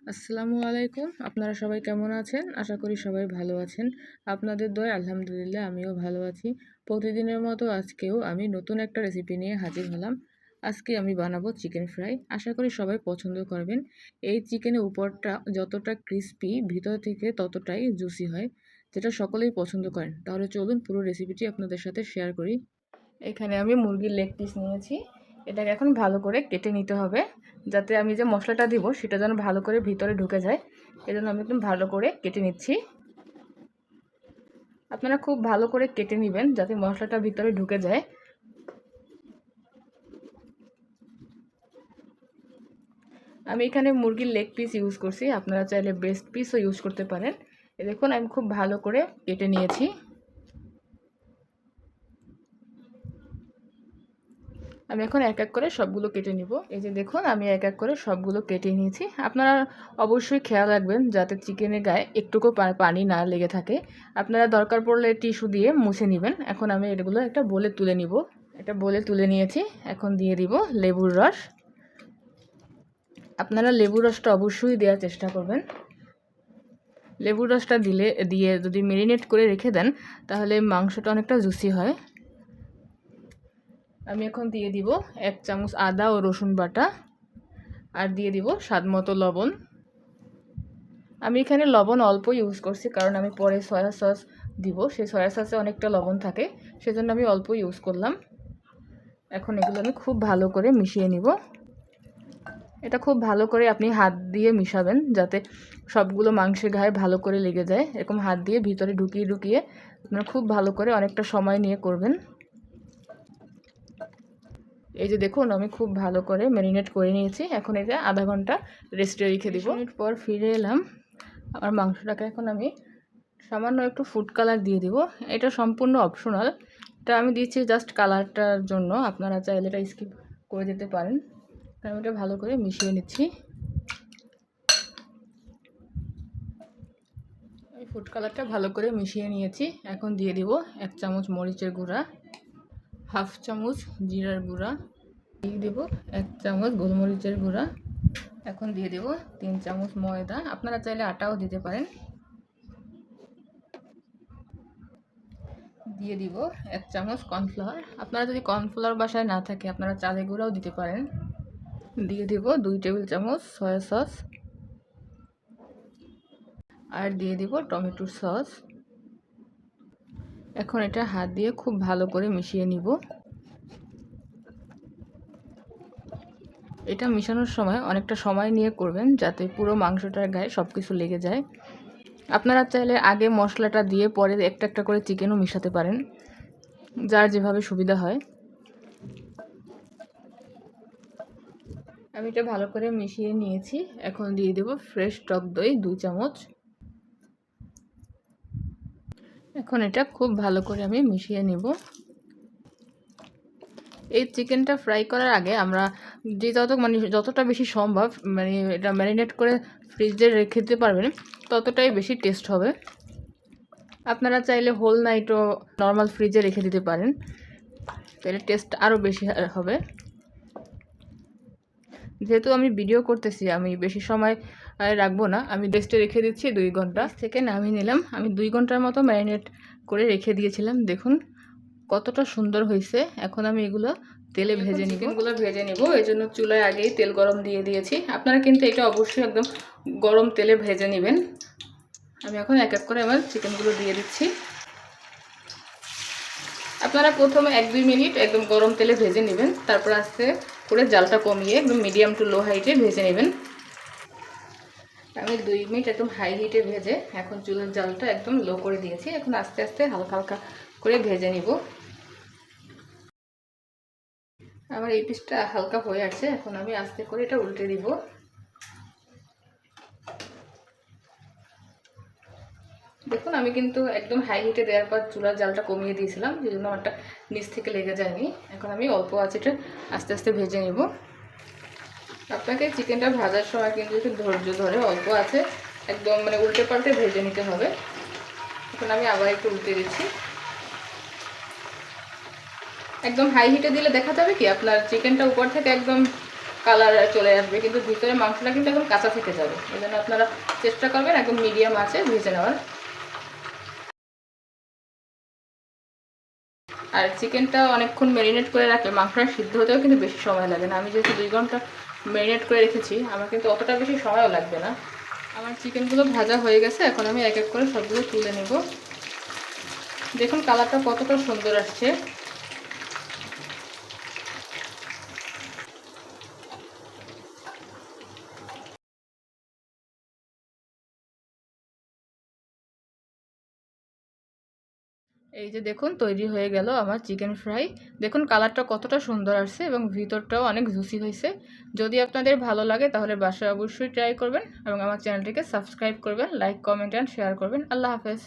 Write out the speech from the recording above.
আসসালামু আলাইকুম। আপনারা সবাই কেমন আছেন? আশা করি সবাই ভালো আছেন। আপনাদের দয়ায় আলহামদুলিল্লাহ আমিও ভালো আছি। প্রতিদিনের মতো আজকেও আমি নতুন একটা রেসিপি নিয়ে হাজির হলাম। আজকে আমি বানাবো চিকেন ফ্রাই। আশা করি সবাই পছন্দ করবেন। এই চিকেনের উপরটা যতটা ক্রিস্পি, ভিতর থেকে ততটাই জুসি হয়, যেটা সকলেই পছন্দ করেন। তাহলে চলুন পুরো রেসিপিটি আপনাদের সাথে শেয়ার করি। এখানে আমি মুরগির লেগ পিস নিয়েছি। এটাকে এখন ভালো করে কেটে নিতে হবে, যাতে আমি যে মশলাটা দিব সেটা যেন ভালো করে ভিতরে ঢুকে যায়। এজন্য আমি একদম ভালো করে কেটে নিচ্ছি। আপনারা খুব ভালো করে কেটে নেবেন যাতে মশলাটা ভিতরে ঢুকে যায়। আমি এখানে মুরগির লেগ পিস ইউজ করছি, আপনারা চাইলে ব্রেস্ট পিসও ইউজ করতে পারেন। দেখুন আমি খুব ভালো করে কেটে নিয়েছি। আমি এখন এক এক করে সবগুলো কেটে নিব। এই যে দেখুন আমি এক এক করে সবগুলো কেটে নিয়েছি। আপনারা অবশ্যই খেয়াল রাখবেন যাতে চিকেনের গায়ে একটুকু পানি না লেগে থাকে। আপনারা দরকার পড়লে টিস্যু দিয়ে মুছে নেবেন। এখন আমি এগুলো একটা বোলে তুলে নিব। এটা বোলে তুলে নিয়েছি। এখন দিয়ে দিব লেবুর রস। আপনারা লেবুর রসটা অবশ্যই দেওয়ার চেষ্টা করবেন। লেবুর রসটা দিয়ে যদি ম্যারিনেট করে রেখে দেন তাহলে মাংসটা অনেকটা জুসি হয়। আমি এখন দিয়ে দিব 1 চামচ আদা ও রসুন বাটা, আর দিয়ে দিব স্বাদমতো লবণ। আমি এখানে লবণ অল্প ইউজ করছি, কারণ আমি পরে সয়া সস দিব, সেই সয়া সসে অনেকটা লবণ থাকে, সেজন্য আমি অল্প ইউজ করলাম। এখন এগুলো আমি খুব ভালো করে মিশিয়ে নিব। এটা খুব ভালো করে আপনি হাত দিয়ে মিশাবেন যাতে সবগুলো মাংসের গায়ে ভালো করে লেগে যায়। এরকম হাত দিয়ে ভিতরে ঢুকিয়ে ঢুকিয়ে আপনারা খুব ভালো করে অনেকটা সময় নিয়ে করবেন। এই যে দেখুন আমি খুব ভালো করে ম্যারিনেট করে নিয়েছি। এখন এটা আধা ঘন্টা রেস্টে রেখে দিব। মিনিট পর ফিরে এলাম। আমার মাংসটাকে এখন আমি সামান্য একটু ফুড কালার দিয়ে দিব। এটা সম্পূর্ণ অপশনাল, এটা আমি দিচ্ছি জাস্ট কালারটার জন্য। আপনারা চাইলে এটা স্কিপ করে দিতে পারেন। আমি এটা ভালো করে মিশিয়ে নিচ্ছি। এই ফুড কালারটা ভালো করে মিশিয়ে নিয়েছি। এখন দিয়ে দিব 1 চামচ মরিচের গুঁড়া, হাফ চামচ জিরার গুঁড়া, দিয়ে দেব 1 চামচ গোলমরিচের গুঁড়া। এখন দিয়ে দেব 3 চামচ ময়দা, আপনারা চাইলে আটাও দিতে পারেন। দিয়ে দিব 1 চামচ কর্নফ্লাওয়ার, আপনারা যদি কর্নফ্লাওয়ার বাসায় না থাকে আপনারা চালের গুঁড়াও দিতে পারেন। দিয়ে দিব 2 টেবিল চামচ সয়া সস, আর দিয়ে দিব টমেটোর সস। এখন এটা হাত দিয়ে খুব ভালো করে মিশিয়ে নিব। এটা মিশানোর সময় অনেকটা সময় নিয়ে করবেন যাতে পুরো মাংসটার গায়ে সব কিছু লেগে যায়। আপনারা চাইলে আগে মশলাটা দিয়ে পরে একটা একটা করে চিকেনও মিশাতে পারেন, যার যেভাবে সুবিধা হয়। আমি এটা ভালো করে মিশিয়ে নিয়েছি। এখন দিয়ে দেব ফ্রেশ টক দই 2 চামচ। এখন এটা খুব ভালো করে আমি মিশিয়ে নিব। এই চিকেনটা ফ্রাই করার আগে আমরা যতটা বেশি সম্ভব এটা ম্যারিনেট করে ফ্রিজে রেখে দিতে পারবেন ততটাই বেশি টেস্ট হবে। আপনারা চাইলে হোল নাইটও নর্মাল ফ্রিজে রেখে দিতে পারেন, তাহলে টেস্ট আরও বেশি হবে। যেহেতু আমি ভিডিও করতেছি আমি বেশি সময় রাখবো না, আমি রেস্টে রেখে দিচ্ছি 2 ঘন্টা। থেকে নামিয়ে নিলাম। আমি 2 ঘন্টার মতো ম্যারিনেট করে রেখে দিয়েছিলাম। দেখুন কতটা সুন্দর হয়েছে। এখন আমি এগুলো তেলে ভেজে নিব। চিকেনগুলো ভেজে নিব, এই জন্য চুলায় আগেই তেল গরম দিয়ে দিয়েছি। আপনারা কিন্তু এটা অবশ্যই একদম গরম তেলে ভেজে নেবেন। আমি এখন এক এক করে আমার চিকেনগুলো দিয়ে দিচ্ছি। আপনারা প্রথমে 1-2 মিনিট একদম গরম তেলে ভেজে নেবেন, তারপর আস্তে করে জালটা কমিয়ে একদম মিডিয়াম টু লো হাইটে ভেজে নেবেন। আমি 2 মিনিট একদম হাই হিটে ভেজে এখন চুলার জালটা একদম লো করে দিয়েছি। এখন আস্তে আস্তে হালকা হালকা করে ভেজে নিব। আমার এই পিসটা হালকা হয়ে আসছে, এখন আমি আস্তে করে এটা উল্টে দিব। দেখুন আমি কিন্তু একদম হাই হিটে দেওয়ার পর চুলার জালটা কমিয়ে দিয়েছিলাম, সেই জন্য আমারটা নিচ থেকে লেগে যায়নি। এখন আমি অল্প আঁচে আস্তে আস্তে ভেজে নেব। আপনাকে চিকেনটা ভাজার সময় কিন্তু একটু ধৈর্য ধরে অল্প আছে একদম উল্টে পাল্টে ভেজে নিতে হবে। এখন আমি আবার একটু উল্টে দিচ্ছি। একদম হাই হিটে দিলে দেখা যাবে কি আপনার চিকেনটা উপর থেকে একদম কালার চলে আসবে, কিন্তু ভিতরে মাংসটা কিন্তু একদম কাঁচা থেকে যাবে। এই জন্য আপনারা চেষ্টা করবেন একদম মিডিয়াম আঁচে ভেজে নেওয়ার। আর চিকেনটা অনেকক্ষণ ম্যারিনেট করে রাখলে মাংসটা সিদ্ধ হতেও কিন্তু বেশি সময় লাগে না। আমি যেহেতু 2 ঘন্টা ম্যারিনেট করে রেখেছি, আমার কিন্তু অতটা বেশি সময়ও লাগবে না। আমার চিকেনগুলো ভাজা হয়ে গেছে, এখন আমি এক এক করে সবগুলো তুলে নেব। দেখুন কালারটা কতটা সুন্দর আসছে। এই যে দেখুন তৈরি হয়ে গেল আমার চিকেন ফ্রাই। দেখুন কালারটা কতটা সুন্দর আসছে এবং ভিতরটাও অনেক জুসি হয়েছে। যদি আপনাদের ভালো লাগে তাহলে বাসায় অবশ্যই ট্রাই করবেন এবং আমার চ্যানেলটিকে সাবস্ক্রাইব করবেন, লাইক, কমেন্ট অ্যান্ড শেয়ার করবেন। আল্লাহ হাফেজ।